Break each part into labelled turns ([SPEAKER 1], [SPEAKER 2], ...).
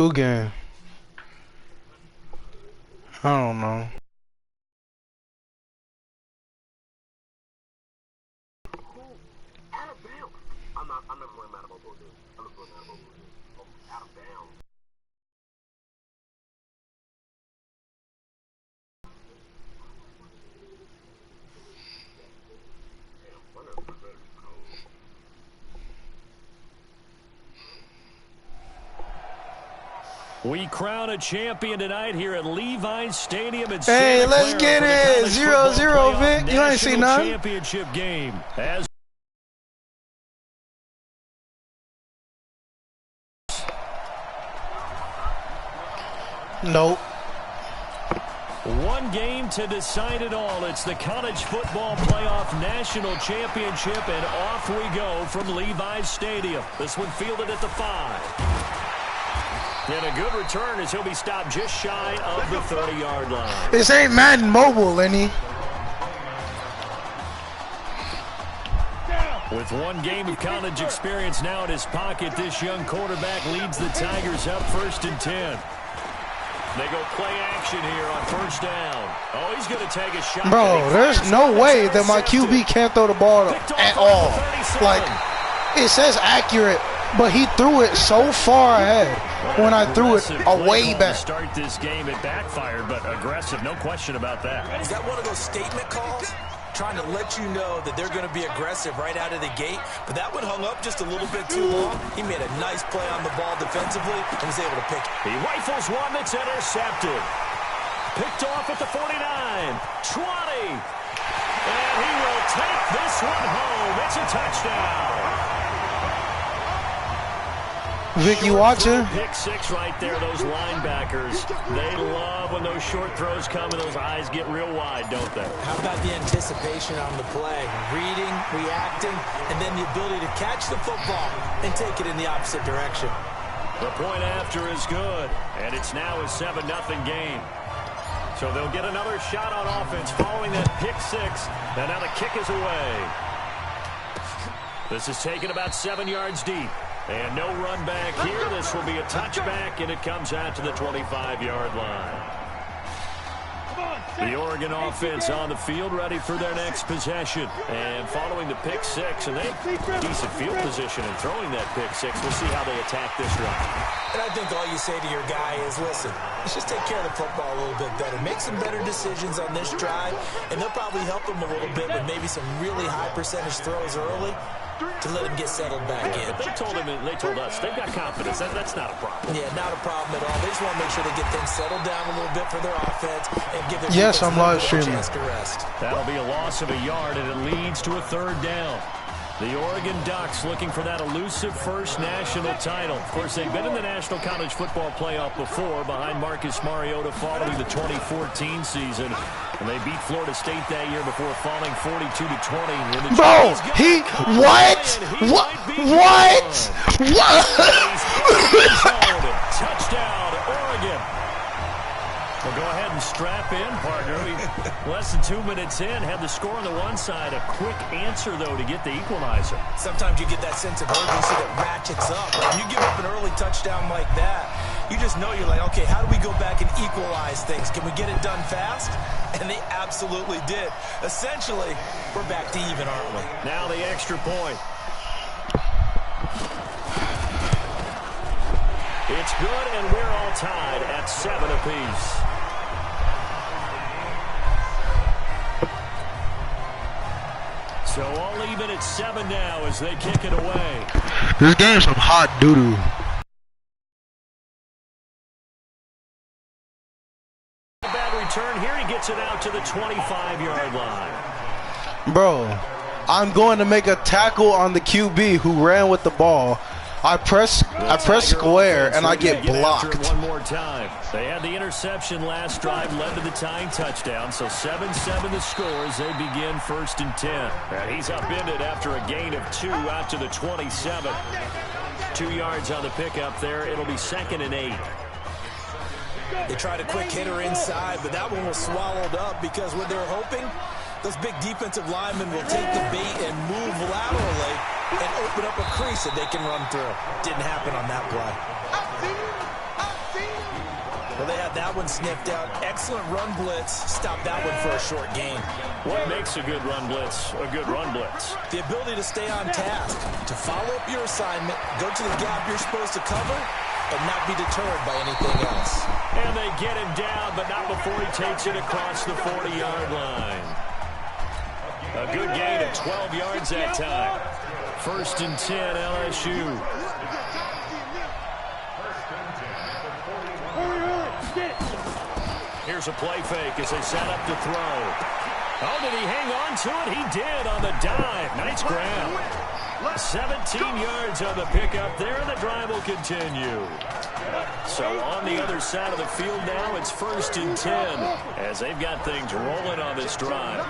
[SPEAKER 1] Who game? I don't know.
[SPEAKER 2] We crown a champion tonight here at Levi's Stadium in
[SPEAKER 1] Hey,
[SPEAKER 2] Santa
[SPEAKER 1] let's
[SPEAKER 2] Clara
[SPEAKER 1] get it. 0-0, Vic. You ain't seen none.
[SPEAKER 2] Championship game. As
[SPEAKER 1] Nope.
[SPEAKER 2] one game to decide it all. It's the College Football Playoff National Championship, and off we go from Levi's Stadium. This one fielded at the 5. And a good return as he'll be stopped just shy of the 30-yard line.
[SPEAKER 1] This ain't Madden Mobile, Lenny.
[SPEAKER 2] With one game of college experience now in his pocket, this young quarterback leads the Tigers up 1st and 10. They go play action here on 1st down. Oh, he's going to take a shot.
[SPEAKER 1] Bro, there's no way that my QB can't throw the ball at all. Like, it says accurate, but he threw it so far ahead when I threw it away back.
[SPEAKER 2] To start this game, it backfired, but aggressive, no question about that.
[SPEAKER 3] Is that one of those statement calls? Trying to let you know that they're going to be aggressive right out of the gate, but that one hung up just a little bit too long. He made a nice play on the ball defensively and was able to pick it.
[SPEAKER 2] He rifles one that's intercepted. Picked off at the 49, 20. And he will take this one home. It's a touchdown.
[SPEAKER 1] Vic, you watching?
[SPEAKER 2] Pick 6 right there, those linebackers. They love when those short throws come and those eyes get real wide, don't they?
[SPEAKER 3] How about the anticipation on the play? Reading, reacting, and then the ability to catch the football and take it in the opposite direction.
[SPEAKER 2] The point after is good, and it's now a 7-0 game. So they'll get another shot on offense following that pick 6, and now the kick is away. This is taken about 7 yards deep. And no run back here. This will be a touchback, and it comes out to the 25-yard line. The Oregon offense on the field, ready for their next possession. And following the pick 6, and they have decent field position in throwing that pick 6. We'll see how they attack this drive.
[SPEAKER 3] And I think all you say to your guy is, listen, let's just take care of the football a little bit better. Make some better decisions on this drive, and they'll probably help them a little bit with maybe some really high percentage throws early to let him get settled back in.
[SPEAKER 2] They told us they've got confidence. That's not a problem.
[SPEAKER 3] Yeah, not a problem at all. They just want to make sure they get things settled down a little bit for their offense and give their
[SPEAKER 1] yes, I'm live streaming.
[SPEAKER 3] Chance to rest.
[SPEAKER 2] That'll be a loss of a yard, and it leads to a 3rd down. The Oregon Ducks looking for that elusive first national title. Of course, they've been in the National College Football Playoff before behind Marcus Mariota following the 2014 season. And they beat Florida State that year before falling 42-20.
[SPEAKER 1] Bro, What?
[SPEAKER 2] Touchdown, Oregon. Well, go ahead and strap in, partner. Less than 2 minutes in, had the score on the one side. A quick answer, though, to get the equalizer.
[SPEAKER 3] Sometimes you get that sense of urgency that ratchets up. When you give up an early touchdown like that, you just know you're like, okay, how do we go back and equalize things? Can we get it done fast? And they absolutely did. Essentially, we're back to even, aren't we?
[SPEAKER 2] Now the extra point. It's good, and we're all tied at 7 apiece. So all even at 7 now as they kick it away.
[SPEAKER 1] This game's some hot doo-doo.
[SPEAKER 2] Bad return here. He gets it out to the 25-yard line.
[SPEAKER 1] Bro, I'm going to make a tackle on the QB who ran with the ball. I press square and I get blocked.
[SPEAKER 2] One more time. They had the interception last drive, led to the tying touchdown. So 7-7 the score as they begin 1st and 10. And he's upended after a gain of 2 out to the 27. 2 yards on the pickup there. It'll be 2nd and 8.
[SPEAKER 3] They tried a quick hitter inside, but that one was swallowed up because what they're hoping, those big defensive linemen will take the bait and move laterally and open up a crease that they can run through. Didn't happen on that play. Well, they had that one sniffed out. Excellent run blitz. Stop that one for a short gain.
[SPEAKER 2] What makes a good run blitz a good run blitz?
[SPEAKER 3] The ability to stay on task, to follow up your assignment, go to the gap you're supposed to cover, and not be deterred by anything else.
[SPEAKER 2] And they get him down, but not before he takes it across the 40-yard line. A good gain of 12 yards that time. 1st and 10, LSU. Here's a play fake as they set up to throw. Oh, did he hang on to it? He did on the dive. Nice grab. 17 yards on the pickup there, and the drive will continue. So on the other side of the field now, it's 1st and 10 as they've got things rolling on this drive.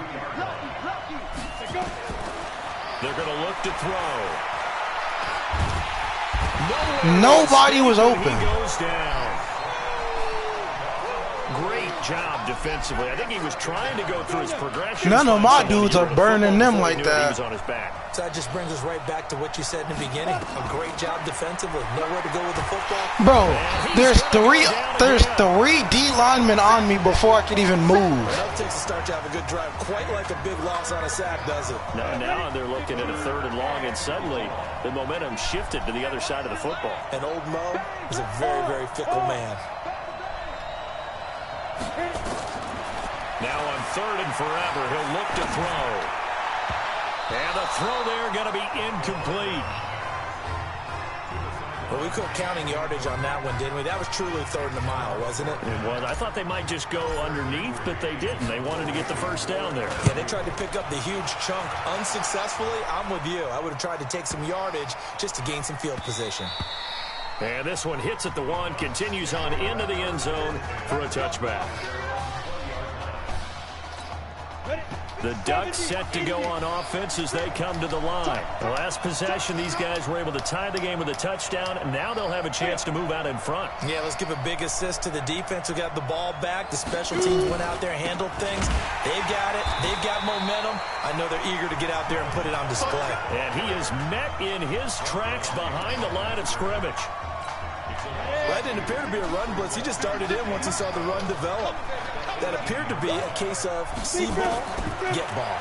[SPEAKER 2] They're going to look to throw.
[SPEAKER 1] Nobody was open.
[SPEAKER 2] He goes down. Great job defensively. I think he was trying to go through his progression.
[SPEAKER 1] None of my dudes are burning them like that.
[SPEAKER 2] He was on his back.
[SPEAKER 3] So that just brings us right back to what you said in the beginning. A great job defensively. Nowhere to go with the football.
[SPEAKER 1] Bro, there's three D linemen on me before I could even move.
[SPEAKER 3] It takes a start to have a good drive. Quite like a big loss on a sack, does it?
[SPEAKER 2] Now they're looking at a 3rd and long, and suddenly the momentum shifted to the other side of the football.
[SPEAKER 3] And old Mo is a very, very fickle man.
[SPEAKER 2] Now on 3rd and forever, he'll look to throw. And the throw there going to be incomplete.
[SPEAKER 3] Well, we quit counting yardage on that one, didn't we? That was truly 3rd and a mile, wasn't it?
[SPEAKER 2] It was. I thought they might just go underneath, but they didn't. They wanted to get the first down there.
[SPEAKER 3] Yeah, they tried to pick up the huge chunk unsuccessfully. I'm with you. I would have tried to take some yardage just to gain some field position.
[SPEAKER 2] And this one hits at the 1, continues on into the end zone for a touchback. The Ducks set to go on offense as they come to the line. The last possession, these guys were able to tie the game with a touchdown, and now they'll have a chance to move out in front.
[SPEAKER 3] Yeah, let's give a big assist to the defense who got the ball back. The special teams went out there, handled things. They've got it. They've got momentum. I know they're eager to get out there and put it on display.
[SPEAKER 2] And he is met in his tracks behind the line of scrimmage.
[SPEAKER 3] Well, that didn't appear to be a run blitz. He just started in once he saw the run develop. That appeared to be a case of see ball, get ball.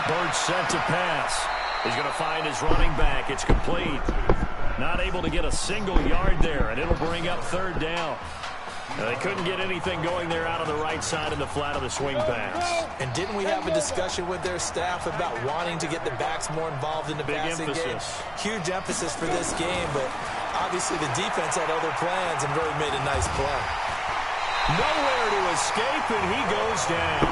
[SPEAKER 2] Bird set to pass. He's going to find his running back. It's complete. Not able to get a single yard there, and it'll bring up 3rd down. They couldn't get anything going there out on the right side in the flat of the swing pass.
[SPEAKER 3] And didn't we have a discussion with their staff about wanting to get the backs more involved in the passing game? Huge emphasis for this game, but obviously the defense had other plans and really made a nice play.
[SPEAKER 2] Nowhere to escape, and he goes down.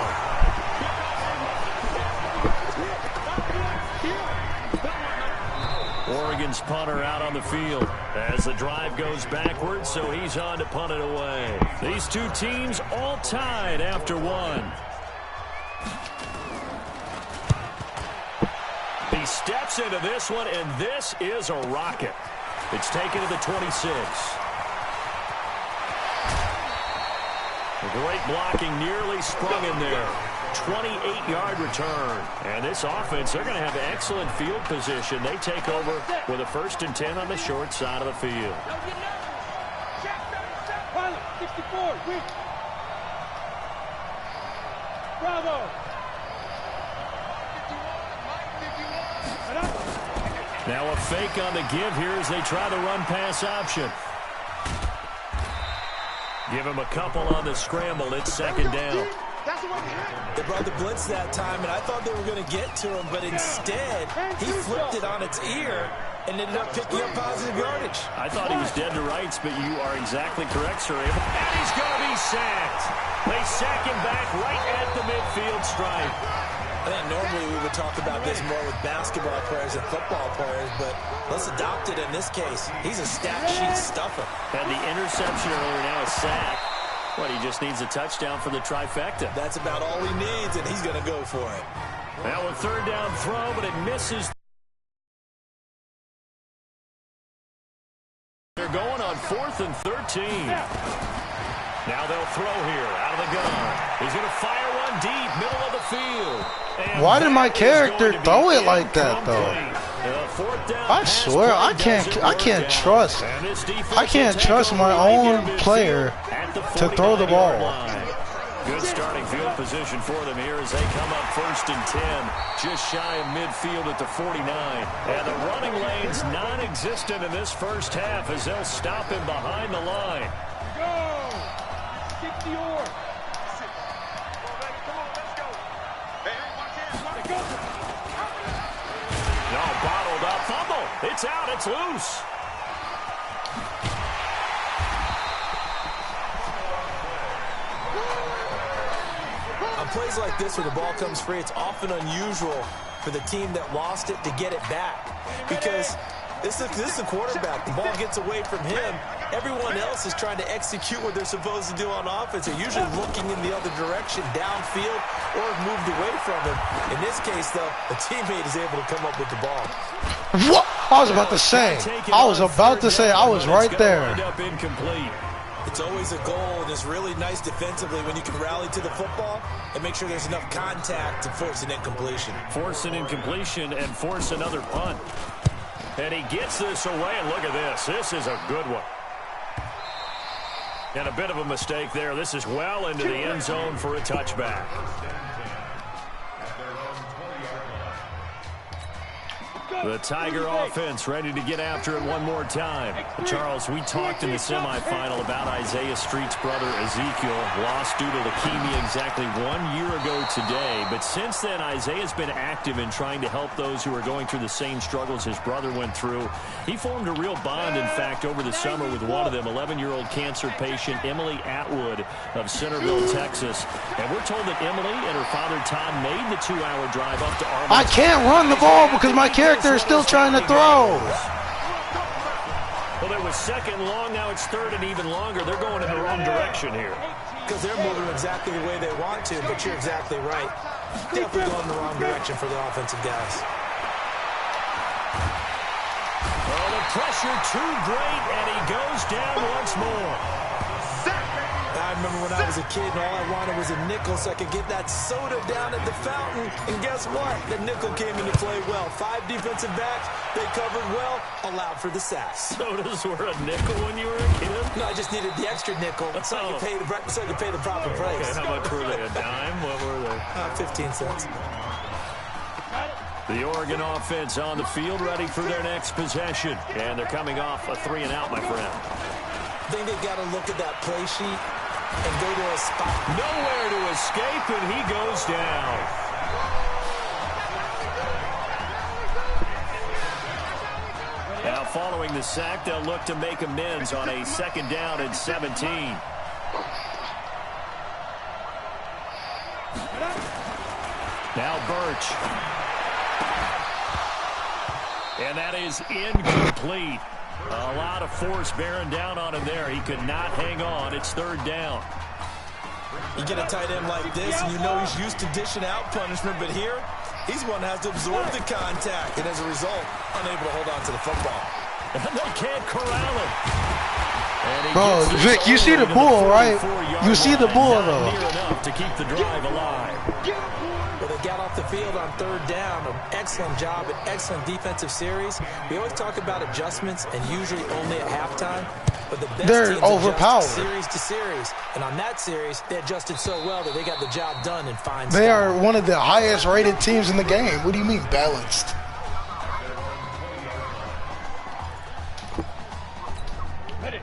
[SPEAKER 2] Oregon's punter out on the field as the drive goes backwards, so he's on to punt it away. These two teams all tied after 1. He steps into this one, and this is a rocket. It's taken to the 26. Great blocking, nearly sprung in there. 28-yard return. And this offense, they're going to have excellent field position. They take over with a 1st and 10 on the short side of the field. Now a fake on the give here as they try the run-pass option. Give him a couple on the scramble. It's 2nd down.
[SPEAKER 3] They brought the blitz that time, and I thought they were going to get to him, but instead, he flipped it on its ear and ended up picking up positive yardage.
[SPEAKER 2] I thought he was dead to rights, but you are exactly correct, Sir Abel. And he's going to be sacked. They sack him back right at the midfield stripe.
[SPEAKER 3] I think normally we would talk about this more with basketball players and football players, but let's adopt it in this case. He's a stat sheet stuffer.
[SPEAKER 2] And the interception earlier, now a sack. What, he just needs a touchdown for the trifecta.
[SPEAKER 3] That's about all he needs, and he's going to go for it.
[SPEAKER 2] Now a 3rd down throw, but it misses. They're going on 4th and 13. Now they'll throw here out of the gun. He's going to fire one deep, middle of the field. And
[SPEAKER 1] why did my character throw it like that, though?
[SPEAKER 2] A 4th down.
[SPEAKER 1] I swear, I can't trust my own player to throw the ball.
[SPEAKER 2] Good starting field position for them here as they come up 1st and 10, just shy of midfield at the 49. And the running lane's non-existent in this first half as they'll stop him behind the line.
[SPEAKER 4] Go! Keep the oar.
[SPEAKER 2] No, bottled up fumble. It's out. It's loose.
[SPEAKER 3] On plays like this where the ball comes free, it's often unusual for the team that lost it to get it back. Because this is a quarterback. The ball gets away from him. Everyone else is trying to execute what they're supposed to do on offense. They're usually looking in the other direction, downfield, or moved away from him. In this case, though, a teammate is able to come up with the ball.
[SPEAKER 1] What? I was about to say. I was right there.
[SPEAKER 2] Incomplete.
[SPEAKER 3] It's always a goal, and it's really nice defensively when you can rally to the football and make sure there's enough contact to force an incompletion.
[SPEAKER 2] Force an incompletion and force another punt. And he gets this away, and look at this. This is a good one. And a bit of a mistake there. This is well into the end zone for a touchback. The Tiger offense ready to get after it one more time. Charles, we talked in the semifinal about Isaiah Street's brother Ezekiel, lost due to leukemia exactly 1 year ago today. But since then, Isaiah's been active in trying to help those who are going through the same struggles his brother went through. He formed a real bond, in fact, over the summer with one of them, 11-year-old cancer patient Emily Atwood of Centerville, Texas. And we're told that Emily and her father Tom made the 2-hour drive up to Arlington.
[SPEAKER 1] I can't run the ball because my character is still trying to throw.
[SPEAKER 2] Well, it was 2nd and long. Now it's 3rd and even longer. They're going in the wrong direction here.
[SPEAKER 3] Because they're moving exactly the way they want to, but you're exactly right. Definitely going in the wrong direction for the offensive guys.
[SPEAKER 2] Oh, the pressure too great, and he goes down once more.
[SPEAKER 3] I remember when I was a kid and all I wanted was a nickel so I could get that soda down at the fountain. And guess what? The nickel came into play well. 5 defensive backs, they covered well, allowed for the sack.
[SPEAKER 2] Sodas were a nickel when you were a kid?
[SPEAKER 3] No, I just needed the extra nickel so I could pay the proper price.
[SPEAKER 2] Okay, how much were they? A dime? What were they?
[SPEAKER 3] 15 cents.
[SPEAKER 2] The Oregon offense on the field ready for their next possession. And they're coming off a 3-and-out, my friend.
[SPEAKER 3] I think they've got to look at that play sheet and go to a spot.
[SPEAKER 2] Nowhere to escape, and he goes down. Now, following the sack, they'll look to make amends on a 2nd down and 17. Now Birch. And that is incomplete. A lot of force bearing down on him there. He could not hang on. It's 3rd down.
[SPEAKER 3] You get a tight end like this, and you know he's used to dishing out punishment, but here, he's one that has to absorb the contact, and as a result, unable to hold on to the football.
[SPEAKER 2] And they can't corral him.
[SPEAKER 1] Bro, Vic, you see the bull, right? You see the bull, though.
[SPEAKER 2] Near enough to keep the drive alive.
[SPEAKER 3] Well, they got off the field on 3rd down. An excellent job, an excellent defensive series. We always talk about adjustments, and usually only at halftime. But the best
[SPEAKER 1] they're
[SPEAKER 3] teams
[SPEAKER 1] overpowered
[SPEAKER 3] series to series. And on that series, they adjusted so well that they got the job done in fine
[SPEAKER 1] They
[SPEAKER 3] style.
[SPEAKER 1] are one of the highest rated teams in the game. What do you mean balanced?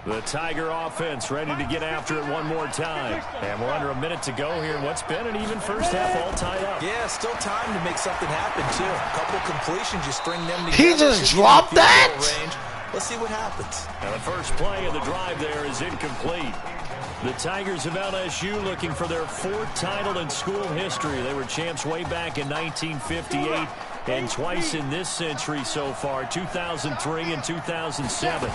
[SPEAKER 2] The Tiger offense ready to get after it one more time. And we're under a minute to go here. What's been an even first half, all tied up.
[SPEAKER 3] Yeah, still time to make something happen, too. A couple completions, you string them together.
[SPEAKER 1] He just dropped that?
[SPEAKER 3] Range. Let's see what happens.
[SPEAKER 2] And the first play of the drive there is incomplete. The Tigers of LSU looking for their 4th title in school history. They were champs way back in 1958 and twice in this century so far, 2003 and 2007.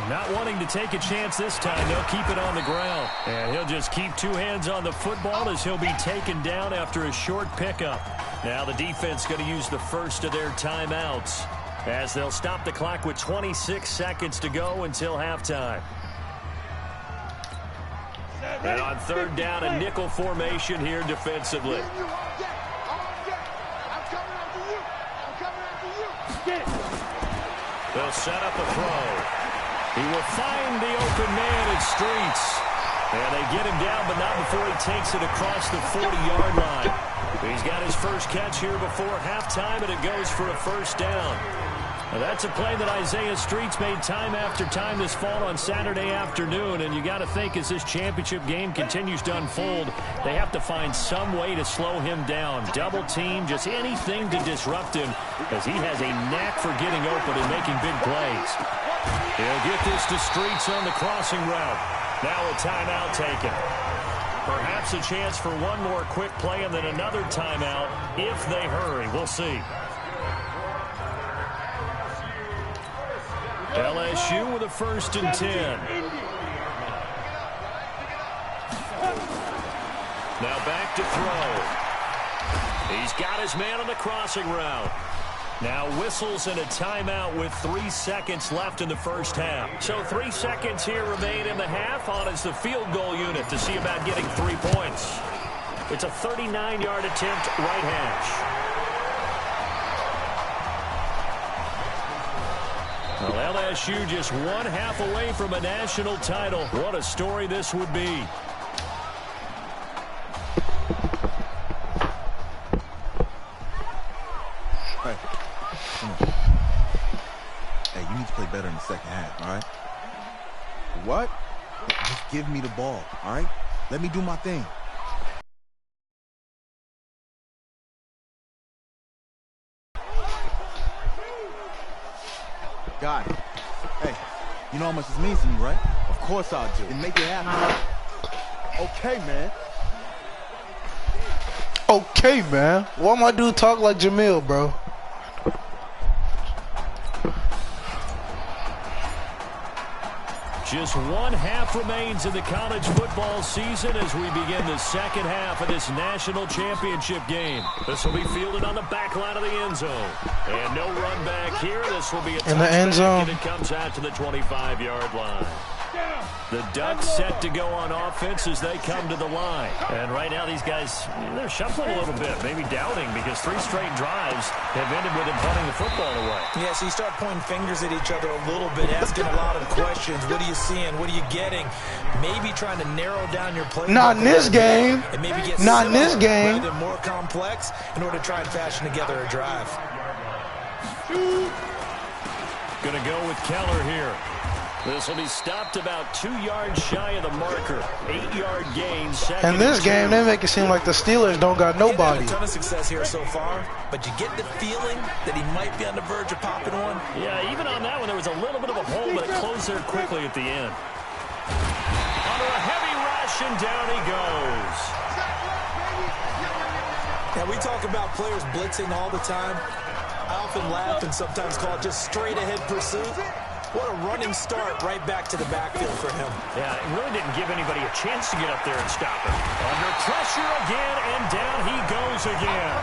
[SPEAKER 2] Not wanting to take a chance this time, they'll keep it on the ground. And he'll just keep 2 hands on the football as he'll be taken down after a short pickup. Now the defense going to use the first of their timeouts as they'll stop the clock with 26 seconds to go until halftime. And on 3rd down, a nickel formation here defensively.
[SPEAKER 4] I'm coming after you.
[SPEAKER 2] They'll set up a throw. He will find the open man at Streets. And they get him down, but not before he takes it across the 40-yard line. He's got his first catch here before halftime, and it goes for a first down. Now that's a play that Isaiah Streets made time after time this fall on Saturday afternoon, and you got to think as this championship game continues to unfold, they have to find some way to slow him down. Double team, just anything to disrupt him, as he has a knack for getting open and making big plays. He'll get this to Streets on the crossing route. Now a timeout taken. Perhaps a chance for one more quick play and then another timeout if they hurry. We'll see. LSU with a 1st and 10. Now back to throw. He's got his man on the crossing route. Now whistles and a timeout with 3 seconds left in the first half. So 3 seconds here remain in the half. On is the field goal unit to see about getting 3 points. It's a 39-yard attempt right hash. Well, LSU just 1 half away from a national title. What a story this would be.
[SPEAKER 5] Hey, come on. Hey, you need to play better in the second half, all right? What? Just give me the ball, all right? Let me do my thing. Got it. Hey, you know how much this means to me, right? Of course I do. Then make it happen. Okay, man.
[SPEAKER 1] Okay, man. Why my dude talk like Jamil, bro?
[SPEAKER 2] Just 1 half remains in the college football season as we begin the second half of this national championship game. This will be fielded on the back line of the end zone. And no run back here. This will be a
[SPEAKER 1] in the end zone.
[SPEAKER 2] And it comes out to the 25-yard line. The Ducks set to go on offense as they come to the line. And right now these guys, they're shuffling a little bit, maybe doubting, because 3 straight drives have ended with them punting the football away.
[SPEAKER 3] Yeah, so you start pointing fingers at each other a little bit, asking a lot of questions. What are you seeing? What are you getting? Maybe trying to narrow down your play.
[SPEAKER 1] Not in this game.
[SPEAKER 3] And maybe get
[SPEAKER 1] not in this game.
[SPEAKER 3] Rather than more complex in order to try and fashion together a drive.
[SPEAKER 2] Going to go with Keller here. This will be stopped about 2 yards shy of the marker. 8-yard gain.
[SPEAKER 1] In this game, they make it seem like the Steelers don't got nobody.
[SPEAKER 3] A ton of success here so far, but you get the feeling that he might be on the verge of popping one.
[SPEAKER 2] Yeah, even on that one, there was a little bit of a hole, but it closed there quickly at the end. Under a heavy rush, and down he goes.
[SPEAKER 3] Now, we talk about players blitzing all the time. I often laugh and sometimes call it just straight-ahead pursuit. What a running start right back to the backfield for him.
[SPEAKER 2] Yeah, it really didn't give anybody a chance to get up there and stop him. Under pressure again, and down he goes again.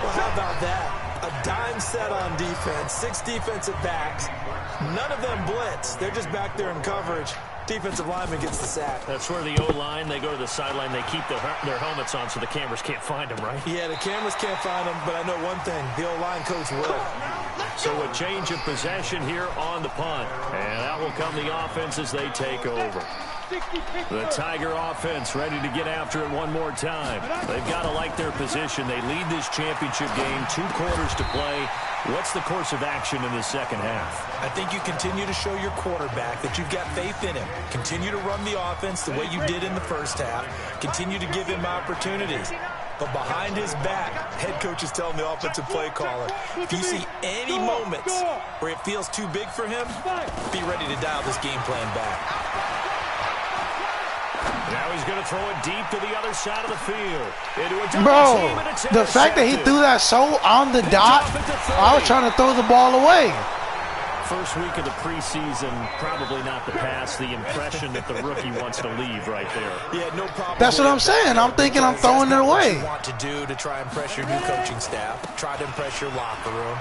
[SPEAKER 3] Well, how about that? A dime set on defense, 6 defensive backs. None of them blitz. They're just back there in coverage. Defensive lineman gets the sack.
[SPEAKER 2] That's where the O-line, they go to the sideline, they keep their helmets on so the cameras can't find them, right?
[SPEAKER 3] Yeah, the cameras can't find them, but I know one thing. The O-line coach will.
[SPEAKER 2] So a change of possession here on the punt. And out will come the offense as they take over. The Tiger offense ready to get after it one more time. They've got to like their position. They lead this championship game, 2 quarters to play. What's the course of action in the second half?
[SPEAKER 3] I think you continue to show your quarterback that you've got faith in him. Continue to run the offense the way you did in the first half. Continue to give him opportunities. But behind his back, head coach is telling the offensive play caller, if you see any moments where it feels too big for him, be ready to dial this game plan back.
[SPEAKER 2] Now he's going to throw it deep to the other side of the field.
[SPEAKER 1] Bro, the fact that he threw that so on the dot, I was trying to throw the ball away.
[SPEAKER 2] First week of the preseason, probably not the pass, the impression that the rookie wants to leave right there.
[SPEAKER 3] Yeah, no problem.
[SPEAKER 1] That's what I'm saying. I'm thinking I'm throwing it away.
[SPEAKER 3] What you want to do to try and impress your new coaching staff, try to impress your locker room,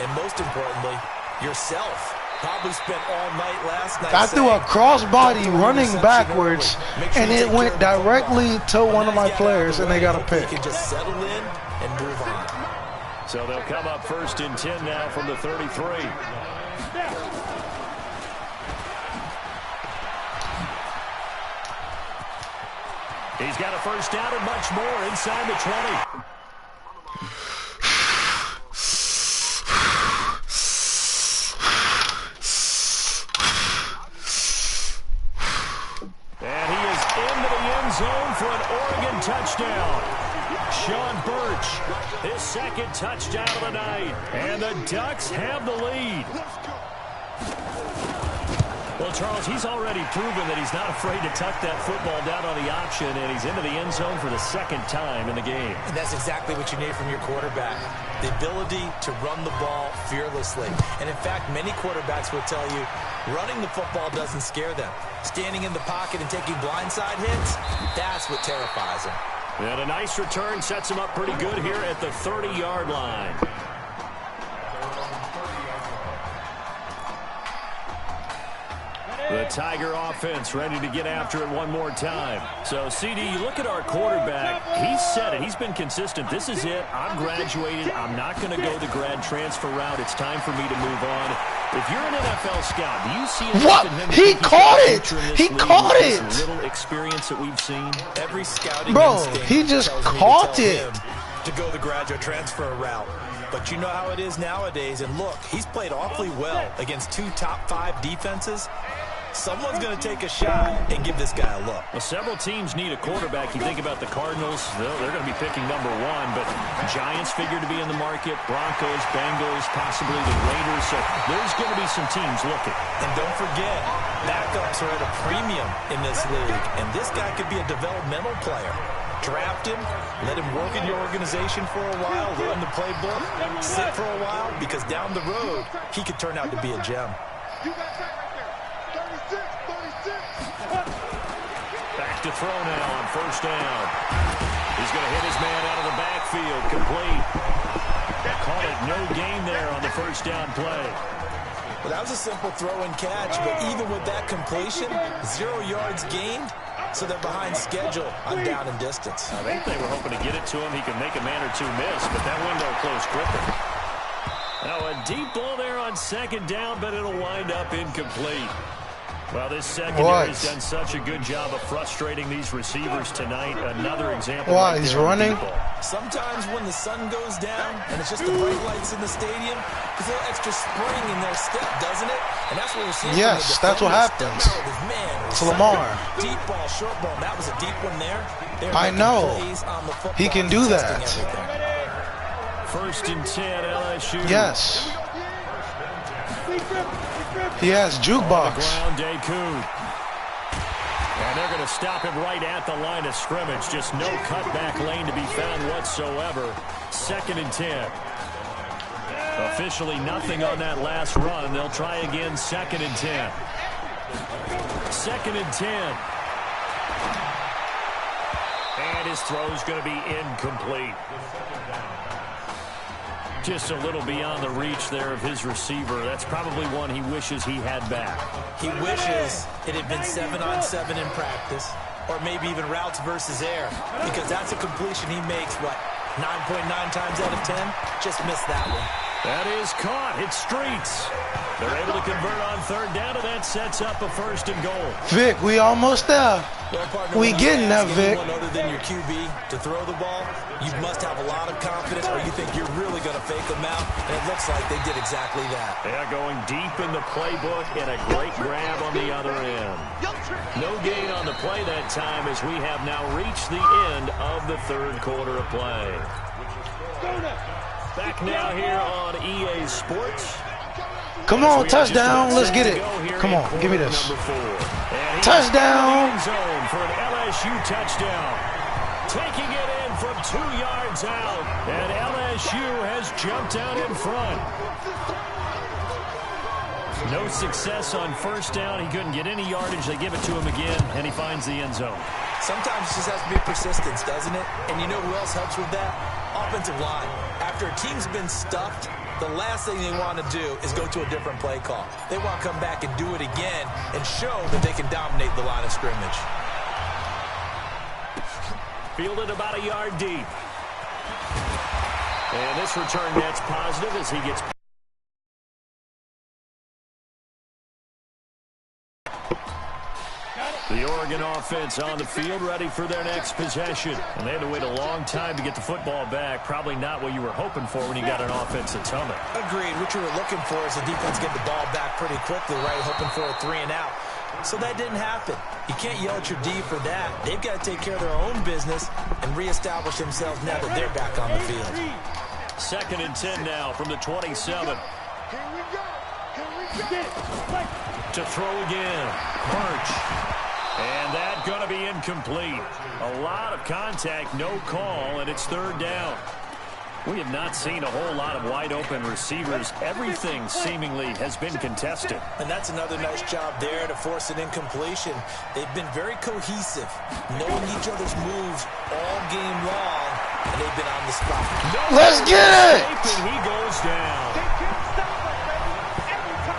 [SPEAKER 3] and most importantly, yourself. Probably spent all night last night.
[SPEAKER 1] I threw a crossbody running backwards, and it went directly to one of my players, and they got a pick.
[SPEAKER 3] You can just settle in and move on.
[SPEAKER 2] So they'll come up 1st and 10 now from the 33. He's got a first down and much more inside the 20. And he is into the end zone for an Oregon touchdown. Sean Birch, his 2nd touchdown of the night. And the Ducks have the lead. Well, Charles, he's already proven that he's not afraid to tuck that football down on the option, and he's into the end zone for the 2nd time in the game.
[SPEAKER 3] And that's exactly what you need from your quarterback, the ability to run the ball fearlessly. And, in fact, many quarterbacks will tell you running the football doesn't scare them. Standing in the pocket and taking blindside hits, that's what terrifies them.
[SPEAKER 2] And a nice return sets him up pretty good here at the 30-yard line. The Tiger offense ready to get after it one more time. So, CD, you look at our quarterback. He's said it. He's been consistent. This is it. I'm graduated. I'm not going to go the grad transfer route. It's time for me to move on. If you're an NFL scout, do you see it?
[SPEAKER 1] What? He caught it. He caught it.
[SPEAKER 2] This little experience that we've seen.
[SPEAKER 3] Every scouting
[SPEAKER 1] Bro, he just caught it.
[SPEAKER 3] To go the graduate transfer route. But you know how it is nowadays. And look, he's played awfully well against 2 top 5 defenses. Someone's going to take a shot and give this guy a look.
[SPEAKER 2] Well, several teams need a quarterback. You think about the Cardinals, they're going to be picking number 1, but Giants figure to be in the market, Broncos, Bengals, possibly the Raiders. So there's going to be some teams looking.
[SPEAKER 3] And don't forget, backups are at a premium in this league, and this guy could be a developmental player. Draft him, let him work in your organization for a while, learn the playbook, sit for a while, because down the road, he could turn out to be a gem.
[SPEAKER 2] Back to throw now on 1st down. He's going to hit his man out of the backfield. Complete. Call it no gain there on the 1st down play.
[SPEAKER 3] Well, that was a simple throw and catch, but even with that completion, 0 yards gained, so they're behind schedule on down and distance.
[SPEAKER 2] I think they were hoping to get it to him. He could make a man or 2 miss, but that window closed quicker. Now a deep ball there on 2nd down, but it'll wind up incomplete. Well, this secondary has done such a good job of frustrating these receivers tonight. Another example.
[SPEAKER 1] Why? He's running?
[SPEAKER 3] Sometimes when the sun goes down and it's just the bright lights in the stadium, there's a little extra spring in their step, doesn't it? And that's what we're seeing.
[SPEAKER 1] Yes, that's what happens. It's Lamar.
[SPEAKER 3] Deep ball, short ball. That was a deep one there.
[SPEAKER 1] I know. He can do that.
[SPEAKER 2] 1st and 10, LSU.
[SPEAKER 1] Yes. He has jukebox.
[SPEAKER 2] Ground, Deku. And they're going to stop him right at the line of scrimmage. Just no cutback lane to be found whatsoever. 2nd and 10. Officially nothing on that last run. They'll try again. 2nd and 10. 2nd and 10. And his throw's going to be incomplete. Just a little beyond the reach there of his receiver. That's probably one he wishes he had back.
[SPEAKER 3] He wishes it had been 7-on-7 in practice, or maybe even routes versus air, because that's a completion he makes, what, 9.9 times out of 10? Just missed that one.
[SPEAKER 2] That is caught. It's Streets. They're able to convert on 3rd down, and that sets up a 1st and goal.
[SPEAKER 1] Vic, we almost there.
[SPEAKER 3] Well, partner,
[SPEAKER 1] we getting that, Vic.
[SPEAKER 3] Other than your QB to throw the ball, you must have a lot of confidence, or you think you're really going to fake them out, and it looks like they did exactly that.
[SPEAKER 2] Yeah, going deep in the playbook and a great grab on the other end. No gain on the play that time as we have now reached the end of the 3rd quarter of play. Back now here on EA Sports.
[SPEAKER 1] Come on, touchdown. Let's get it. Come on, give me this. Touchdown.
[SPEAKER 2] Zone for an LSU touchdown. Taking it in from 2 yards out. And LSU has jumped out in front. No success on 1st down. He couldn't get any yardage. They give it to him again, and he finds the end zone.
[SPEAKER 3] Sometimes it just has to be persistence, doesn't it? And you know who else helps with that? Offensive line. After a team's been stuffed, the last thing they want to do is go to a different play call. They want to come back and do it again and show that they can dominate the line of scrimmage.
[SPEAKER 2] Fielded about a yard deep. And this return net's positive as he gets... The Oregon offense on the field, ready for their next possession. And they had to wait a long time to get the football back. Probably not what you were hoping for when you got an offense that's humming.
[SPEAKER 3] Agreed. What you were looking for is the defense get the ball back pretty quickly, right? Hoping for a 3 and out. So that didn't happen. You can't yell at your D for that. They've got to take care of their own business and reestablish themselves now that they're back on the field.
[SPEAKER 2] 2nd and 10 now from the 27. To throw again. Birch. And that's going to be incomplete. A lot of contact, no call, and it's 3rd down. We have not seen a whole lot of wide-open receivers. Everything seemingly has been contested.
[SPEAKER 3] And that's another nice job there to force an incompletion. They've been very cohesive, knowing each other's moves all game long, and they've been on the spot.
[SPEAKER 1] Let's get it!
[SPEAKER 2] And he goes down.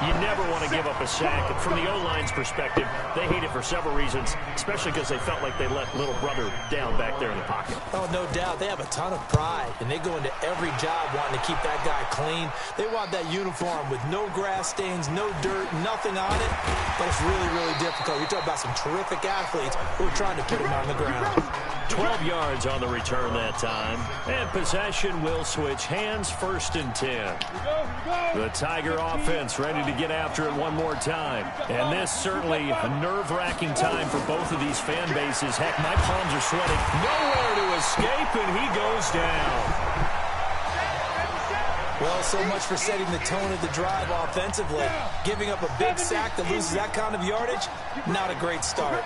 [SPEAKER 2] You never want to give up a sack. From the O-line's perspective, they hate it for several reasons, especially because they felt like they let little brother down back there in the pocket.
[SPEAKER 3] Oh, no doubt. They have a ton of pride, and they go into every job wanting to keep that guy clean. They want that uniform with no grass stains, no dirt, nothing on it, but it's really, really difficult. You're talking about some terrific athletes who are trying to put him on the ground.
[SPEAKER 2] 12 yards on the return that time, and possession will switch hands. 1st and 10. The Tiger offense ready to get after it one more time. And this certainly a nerve-wracking time for both of these fan bases. Heck, my palms are sweating. Nowhere to escape, and he goes down.
[SPEAKER 3] Well, so much for setting the tone of the drive offensively. Giving up a big sack that loses that kind of yardage, not a great start.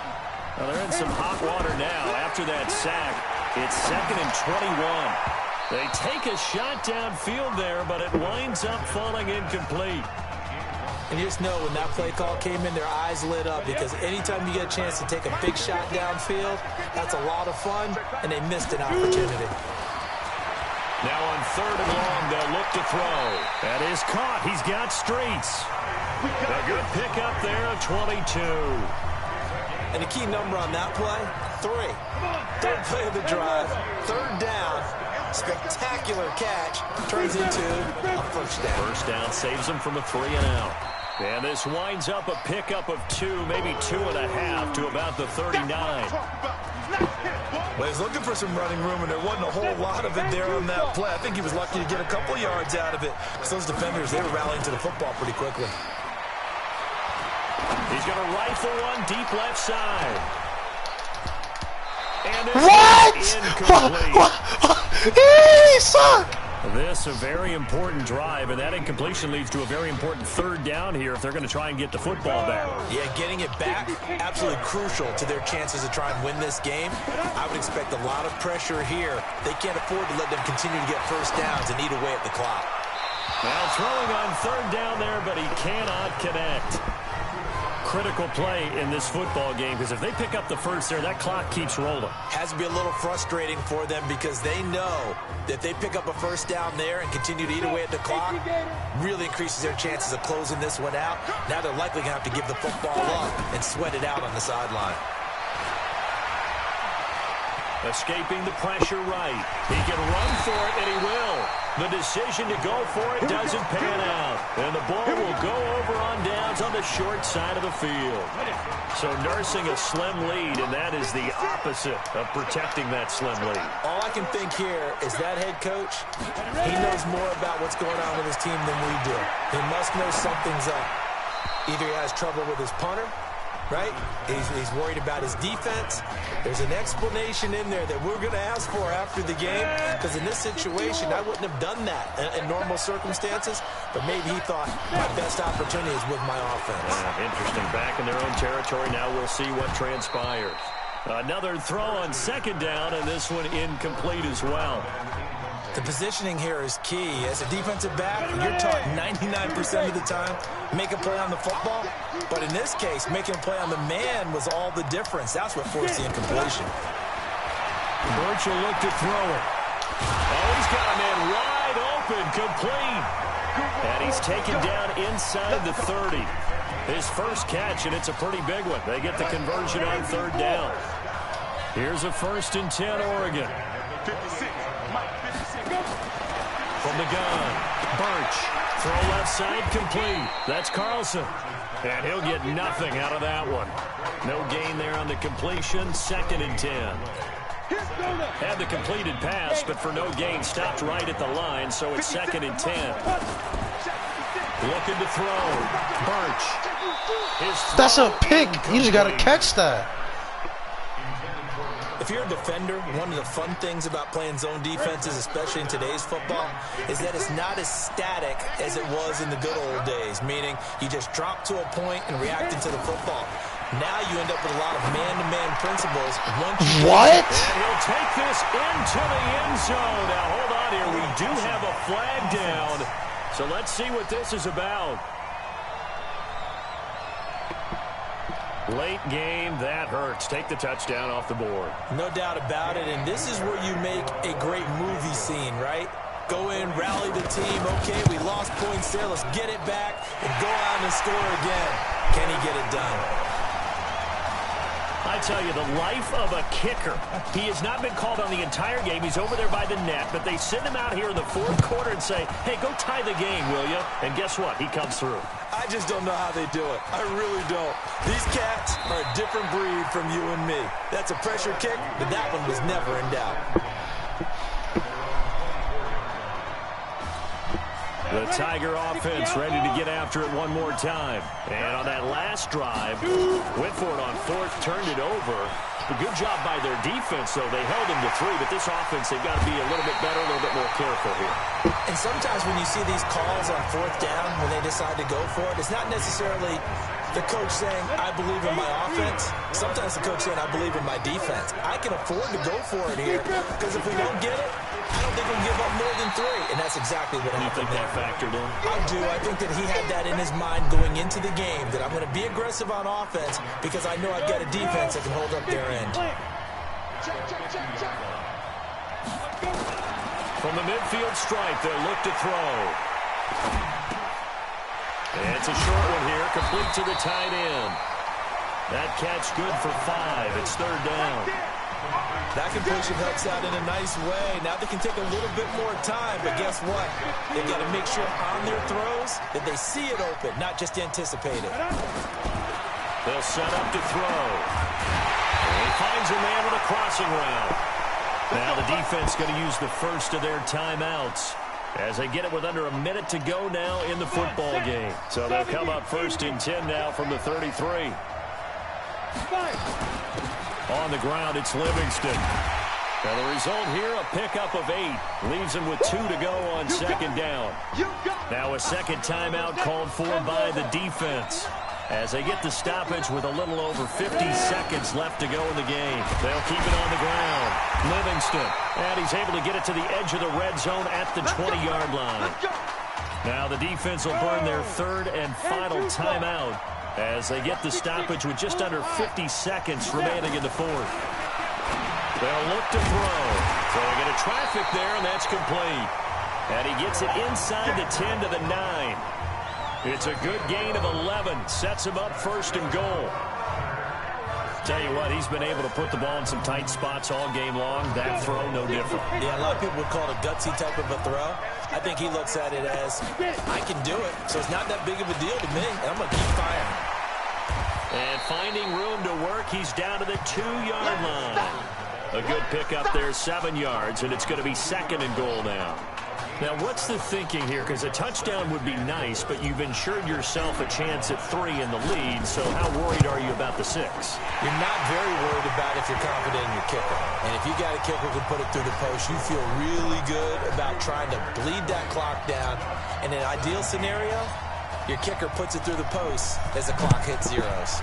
[SPEAKER 2] Well, they're in some hot water now after that sack. It's 2nd and 21. They take a shot downfield there, but it winds up falling incomplete.
[SPEAKER 3] And you just know when that play call came in, their eyes lit up, because anytime you get a chance to take a big shot downfield, that's a lot of fun, and they missed an opportunity.
[SPEAKER 2] Now on 3rd and long, they'll look to throw. That is caught. He's got streets. A good pickup there of 22.
[SPEAKER 3] And the key number on that play, 3. 3rd play of the drive, 3rd down. Spectacular catch turns into a 1st down.
[SPEAKER 2] 1st down saves them from a 3 and out. And this winds up a pickup of 2, maybe 2.5 to about the 39.
[SPEAKER 3] Well, he's looking for some running room, and there wasn't a whole lot of it there on that play. I think he was lucky to get a couple of yards out of it, because those defenders, they were rallying to the football pretty quickly.
[SPEAKER 2] He's going to rifle one deep left side. And
[SPEAKER 1] what?
[SPEAKER 2] Incomplete.
[SPEAKER 1] Son.
[SPEAKER 2] This a very important drive, and that incompletion leads to a very important 3rd down here if they're going to try and get the football back.
[SPEAKER 3] Yeah, getting it back, absolutely crucial to their chances to try and win this game. I would expect a lot of pressure here. They can't afford to let them continue to get 1st downs and eat away at the clock.
[SPEAKER 2] Now throwing on 3rd down there, but he cannot connect. Critical play in this football game, because if they pick up the 1st there, that clock keeps rolling.
[SPEAKER 3] Has to be a little frustrating for them, because they know that if they pick up a 1st down there and continue to eat away at the clock, really increases their chances of closing this one out. Now they're likely going to have to give the football up and sweat it out on the sideline.
[SPEAKER 2] Escaping the pressure right. He can run for it, and he will. The decision to go for it doesn't pan out. And the ball will go over on downs on the short side of the field. So nursing a slim lead, and that is the opposite of protecting that slim lead.
[SPEAKER 3] All I can think here is that head coach, he knows more about what's going on with his team than we do. He must know something's up. Either he has trouble with his punter, right? He's worried about his defense. There's an explanation in there that we're going to ask for after the game, because in this situation, I wouldn't have done that in normal circumstances, but maybe he thought my best opportunity is with my offense.
[SPEAKER 2] Interesting. Back in their own territory. Now we'll see what transpires. Another throw on 2nd down, and this one incomplete as well.
[SPEAKER 3] The positioning here is key. As a defensive back, you're taught 99% of the time, make a play on the football. But in this case, making a play on the man was all the difference. That's what forced the incompletion.
[SPEAKER 2] Birch will look to throw it. Oh, he's got a man wide open, complete. And he's taken down inside the 30. His 1st catch, and it's a pretty big one. They get the conversion on 3rd down. Here's a 1st and 10, Oregon. the gun. Birch. Throw left side complete. That's Carlson. And he'll get nothing out of that one. No gain there on the completion. 2nd and 10. Had the completed pass, but for no gain, stopped right at the line, so it's 2nd and 10. Looking to throw. Birch.
[SPEAKER 1] That's a pick. You just got to catch that.
[SPEAKER 3] If you're a defender, one of the fun things about playing zone defenses, especially in today's football, is that it's not as static as it was in the good old days, meaning you just drop to a point and react into the football. Now you end up with a lot of man-to-man principles.
[SPEAKER 1] What?
[SPEAKER 2] And he'll take this into the end zone. Now, hold on here. We do have a flag down. So let's see what this is about. Late game, that hurts. Take the touchdown off the board.
[SPEAKER 3] No doubt about it, and this is where you make a great movie scene, right? Go in, rally the team. Okay, we lost points there. Let's get it back and go out and score again. Can he get it done?
[SPEAKER 2] I tell you, the life of a kicker. He has not been called on the entire game. He's over there by the net, but they send him out here in the 4th quarter and say, hey, go tie the game, will you? And guess what? He comes through.
[SPEAKER 3] I just don't know how they do it. I really don't. These cats are a different breed from you and me. That's a pressure kick, but that one was never in doubt.
[SPEAKER 2] The Tiger offense ready to get after it one more time. And on that last drive, went for it on 4th, turned it over. A good job by their defense, though. They held him to 3, but this offense, they've got to be a little bit better, a little bit more careful here.
[SPEAKER 3] And sometimes when you see these calls on 4th down, when they decide to go for it, it's not necessarily the coach saying, I believe in my offense. Sometimes the coach saying, I believe in my defense. I can afford to go for it here, because if we don't get it, I don't think we'll give up more than 3, and that's exactly what happened.
[SPEAKER 2] You think that factored in?
[SPEAKER 3] I do. I think that he had that in his mind going into the game, that I'm going to be aggressive on offense because I know I've got a defense that can hold up their end.
[SPEAKER 2] From the midfield stripe, they'll look to throw. And it's a short one here, complete to the tight end. That catch good for 5. It's 3rd down.
[SPEAKER 3] That completion helps out in a nice way. Now they can take a little bit more time, but guess what? They've got to make sure on their throws that they see it open, not just anticipate it.
[SPEAKER 2] They'll set up to throw. And he finds a man with a crossing route. Now the defense going to use the first of their timeouts as they get it with under a minute to go now in the football game. So they'll come up 1st and 10 now from the 33. On the ground, it's Livingston. Now the result here, a pickup of 8. Leaves him with 2 to go on 2nd down. Now a second timeout called for by the defense as they get the stoppage with a little over 50 seconds left to go in the game. They'll keep it on the ground. Livingston, and he's able to get it to the edge of the red zone at the 20-yard line. Now the defense will burn their 3rd and final timeout as they get the stoppage with just under 50 seconds remaining in the 4th. They'll look to throw. Throwing into traffic there, and that's complete. And he gets it inside the 10 to the 9. It's a good gain of 11. Sets him up 1st and goal. Tell you what, he's been able to put the ball in some tight spots all game long. That throw, no different.
[SPEAKER 3] Yeah, a lot of people would call it a gutsy type of a throw. I think he looks at it as, I can do it, so it's not that big of a deal to me, and I'm going to keep firing.
[SPEAKER 2] And finding room to work, he's down to the 2-yard line. A good pickup there, 7 yards, and it's going to be 2nd and goal now. Now, what's the thinking here? Because a touchdown would be nice, but you've ensured yourself a chance at 3 in the lead, so how worried are you about the 6?
[SPEAKER 3] You're not very worried about if you're confident in your kicker. And if you got a kicker who can put it through the post, you feel really good about trying to bleed that clock down. In an ideal scenario, your kicker puts it through the post as the clock hits zeros.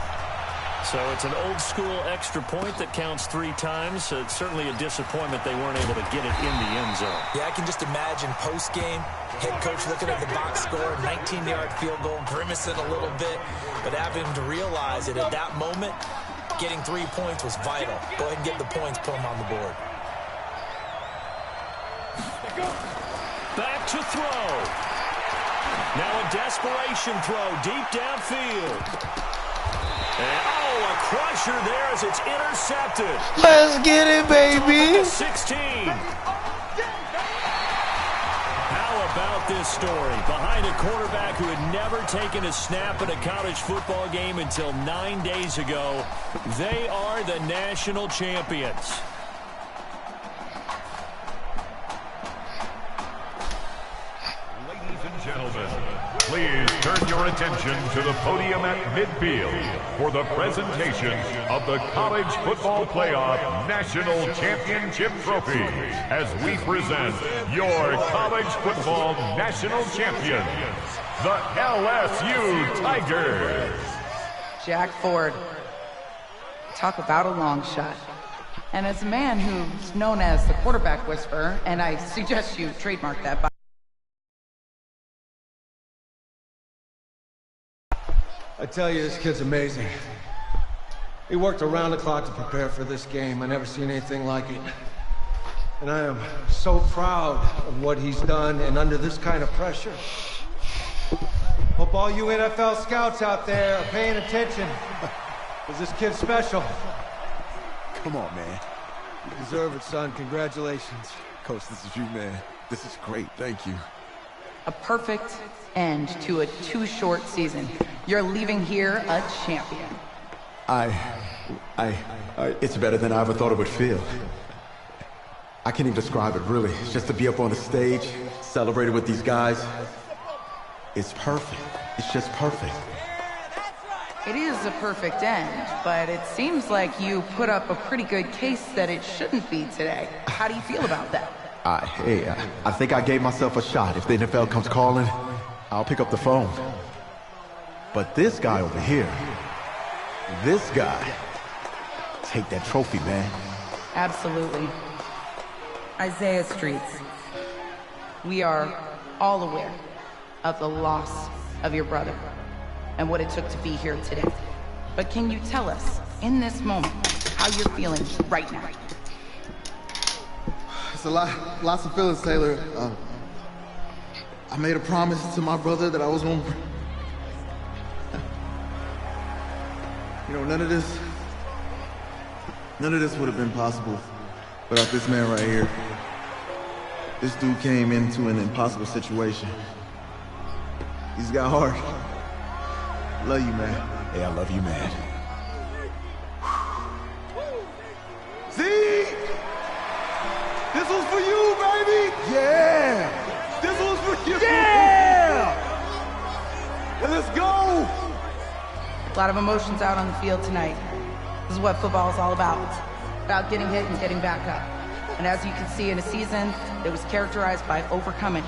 [SPEAKER 2] So it's an old-school extra point that counts 3 times. So it's certainly a disappointment they weren't able to get it in the end zone.
[SPEAKER 3] Yeah, I can just imagine post-game, head coach looking at the box score, 19-yard field goal, grimacing a little bit, but having to realize that at that moment, getting 3 points was vital. Go ahead and get the points, put them on the board.
[SPEAKER 2] Back to throw. Now a desperation throw deep downfield. And, a crusher there as it's intercepted.
[SPEAKER 1] Let's get it, baby.
[SPEAKER 2] 16. How at this story. Behind a quarterback who had never taken a snap at a college football game until 9 days ago, they are the national champions.
[SPEAKER 6] Ladies and gentlemen, please turn your attention to the podium at midfield for the presentation of the College Football Playoff National Championship Trophy as we present your college football national champions, the LSU Tigers.
[SPEAKER 7] Jack Ford. Talk about a long shot. And as a man who's known as the quarterback whisperer, and I suggest you trademark that by
[SPEAKER 8] I tell you, this kid's amazing. He worked around the clock to prepare for this game. I never seen anything like it. And I am so proud of what he's done, and under this kind of pressure. Hope all you NFL scouts out there are paying attention, because this kid's special.
[SPEAKER 5] Come on, man.
[SPEAKER 8] You deserve it, son. Congratulations.
[SPEAKER 5] Coach, this is you, man. This is great. Thank you.
[SPEAKER 7] a perfect end to a too short season. You're leaving here a champion.
[SPEAKER 9] It's better than I ever thought it would feel. I can't even describe it, really. It's just to be up on the stage, celebrated with these guys. It's perfect. It's just perfect.
[SPEAKER 7] It is a perfect end, but it seems like you put up a pretty good case that it shouldn't be today. How do you feel about that?
[SPEAKER 9] I think I gave myself a shot. If the NFL comes calling, I'll pick up the phone. But this guy over here, this guy, take that trophy, man.
[SPEAKER 7] Absolutely. Isaiah Streets, we are all aware of the loss of your brother and what it took to be here today. But can you tell us, in this moment, how you're feeling right now?
[SPEAKER 5] It's lots of feelings, Taylor. I made a promise to my brother that I was going to... none of this would have been possible without this man right here. This dude came into an impossible situation. He's got heart. Love you, man.
[SPEAKER 9] Hey, I love you, man.
[SPEAKER 5] See? This was for you, baby! Yeah! This was for you! Yeah! And let's go!
[SPEAKER 7] A lot of emotions out on the field tonight. This is what football is all about getting hit and getting back up. And as you can see, in a season that was characterized by overcoming,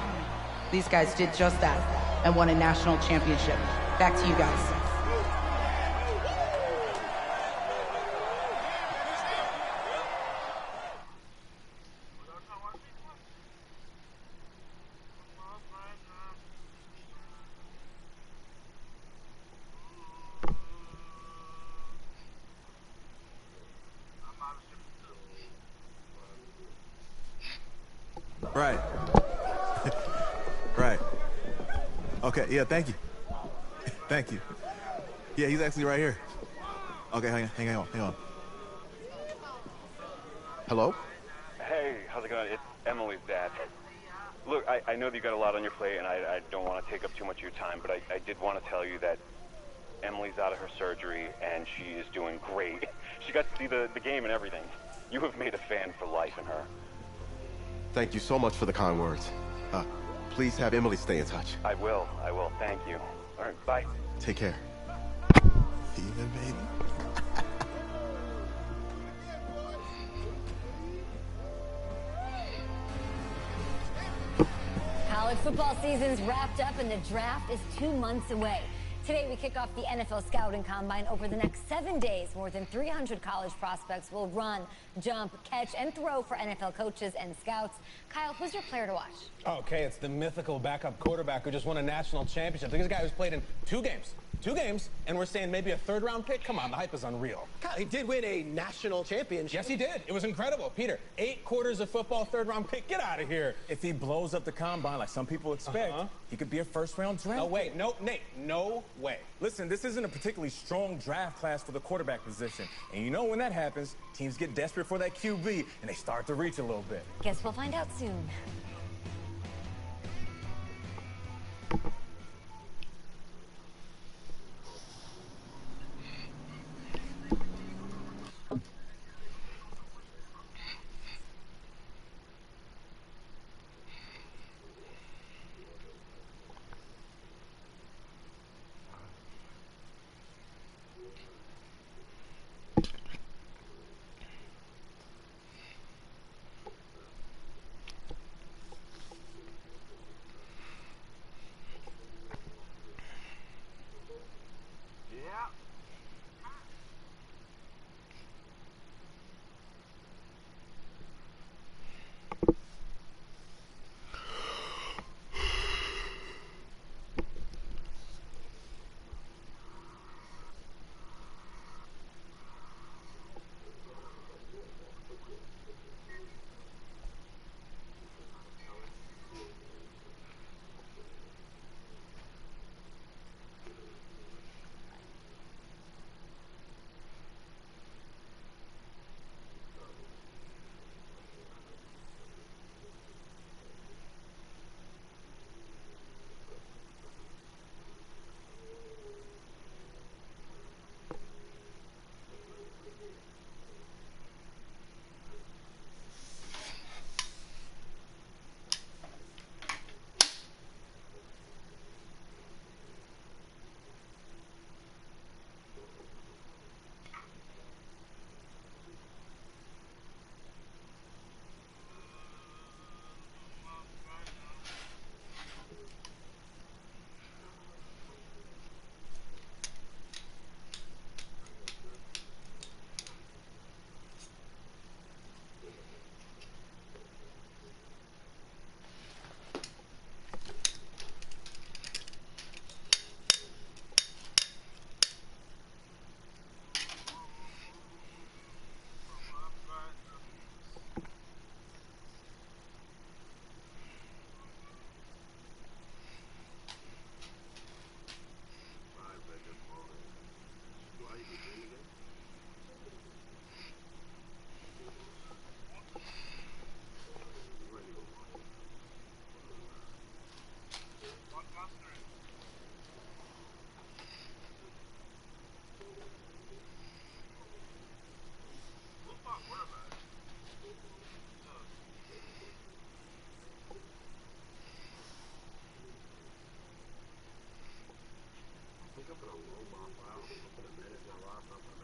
[SPEAKER 7] these guys did just that and won a national championship. Back to you guys.
[SPEAKER 5] Right. Right. Okay, yeah, thank you. Thank you. Yeah, he's actually right here. Okay, hang on. Hello?
[SPEAKER 10] Hey, how's it going? It's Emily's dad. Look, I know that you got a lot on your plate, and I don't want to take up too much of your time, but I did want to tell you that Emily's out of her surgery, and she is doing great. She got to see the game and everything. You have made a fan for life in her.
[SPEAKER 9] Thank you so much for the kind words. Please have Emily stay in touch.
[SPEAKER 10] I will. Thank you. All right, bye.
[SPEAKER 9] Take care.
[SPEAKER 5] Yeah, baby.
[SPEAKER 11] College football season's wrapped up and the draft is 2 months away. Today we kick off the NFL Scouting Combine. Over the next 7 days, more than 300 college prospects will run, jump, catch, and throw for NFL coaches and scouts. Kyle, who's your player to watch?
[SPEAKER 12] Okay, it's the mythical backup quarterback who just won a national championship. This guy who's played in two games, and we're saying maybe a third-round pick? Come on, the hype is unreal.
[SPEAKER 13] Kyle, he did win a national championship.
[SPEAKER 12] Yes, he did. It was incredible. Peter, 8 quarters of football, third-round pick. Get out of here.
[SPEAKER 14] If he blows up the combine like some people expect, he could be a first-round draft.
[SPEAKER 12] No way. No, Nate, no way.
[SPEAKER 14] Listen, this isn't a particularly strong draft class for the quarterback position. And you know when that happens, teams get desperate for that QB, and they start to reach a little bit.
[SPEAKER 11] Guess we'll find out soon.
[SPEAKER 15] football, bro. I'm gonna put a fantasy on Ross.